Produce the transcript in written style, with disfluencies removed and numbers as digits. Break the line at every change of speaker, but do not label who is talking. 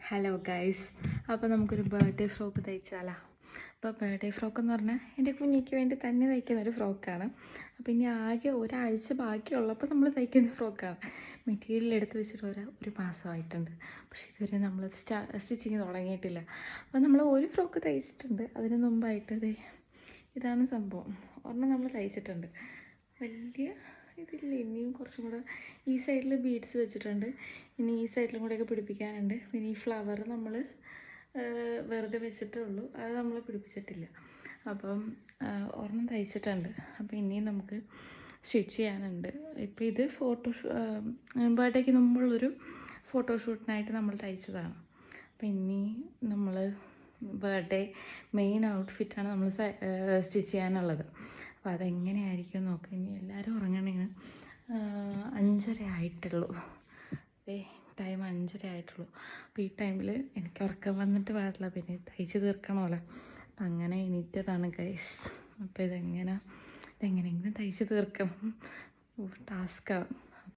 Hello guys, അപ്പോൾ നമുക്കൊരു birthday frock തയ്ച്ചാലോ? അപ്പോൾ ബർത്ത്ഡേ ഫ്രോക്ക് എന്ന് പറഞ്ഞാൽ എൻ്റെ കുഞ്ഞിക്ക് വേണ്ടി തന്നെ തയ്ക്കുന്ന ഒരു ഫ്രോക്കാണ്. അപ്പോൾ ഇനി ആകെ ഒരാഴ്ച ബാക്കിയുള്ളപ്പോൾ നമ്മൾ തയ്ക്കുന്ന ഫ്രോക്കാണ്. മെറ്റീരിയൽ എടുത്ത് വെച്ചിട്ട് ഒരു മാസമായിട്ടുണ്ട്, പക്ഷേ ഇതുവരെ നമ്മൾ സ്റ്റിച്ചിങ് തുടങ്ങിയിട്ടില്ല. അപ്പോൾ നമ്മൾ ഒരു ഫ്രോക്ക് തയ്ച്ചിട്ടുണ്ട്. അതിന് മുമ്പായിട്ട് ഇതാണ് സംഭവം. ഒരെണ്ണം നമ്മൾ തയ്ച്ചിട്ടുണ്ട്. വലിയ ഇതില്ല, ഇനിയും കുറച്ചും കൂടെ ഈ സൈഡിൽ ബീഡ്സ് വെച്ചിട്ടുണ്ട്. ഇനി ഈ സൈഡിലും കൂടെയൊക്കെ പിടിപ്പിക്കാനുണ്ട്. പിന്നെ ഈ ഫ്ലവർ നമ്മൾ വെറുതെ വെച്ചിട്ടേ ഉള്ളൂ, അത് നമ്മൾ പിടിപ്പിച്ചിട്ടില്ല. അപ്പം ഒരെണ്ണം തയ്ച്ചിട്ടുണ്ട്. അപ്പോൾ ഇനിയും നമുക്ക് സ്റ്റിച്ച് ചെയ്യാനുണ്ട്. ഇപ്പോൾ ഇത് ബർത്ത്ഡേക്ക് മുമ്പുള്ളൊരു ഫോട്ടോഷൂട്ടിനായിട്ട് നമ്മൾ തയ്ച്ചതാണ്. അപ്പോൾ ഇനി നമ്മൾ ബർത്ത്ഡേ മെയിൻ ഔട്ട്ഫിറ്റാണ് നമ്മൾ സ്റ്റിച്ച് ചെയ്യാനുള്ളത്. അപ്പോൾ അതെങ്ങനെയായിരിക്കും നോക്കാം. ഇനി എല്ലാവരും ഉറങ്ങണേന് 5:30 ആയിട്ടുള്ളൂ. ടൈം 5:30 ആയിട്ടുള്ളൂ. അപ്പോൾ ഈ ടൈമിൽ എനിക്ക് ഉറക്കം വന്നിട്ട് പാടില്ല, പിന്നെ തയ്ച്ച് തീർക്കണമല്ലോ. അപ്പം അങ്ങനെ എണീറ്റതാണ് ഗൈസ്. അപ്പോൾ ഇതെങ്ങനെയെങ്കിലും തയ്ച്ച് തീർക്കണം. ടാസ്ക്കാണ്.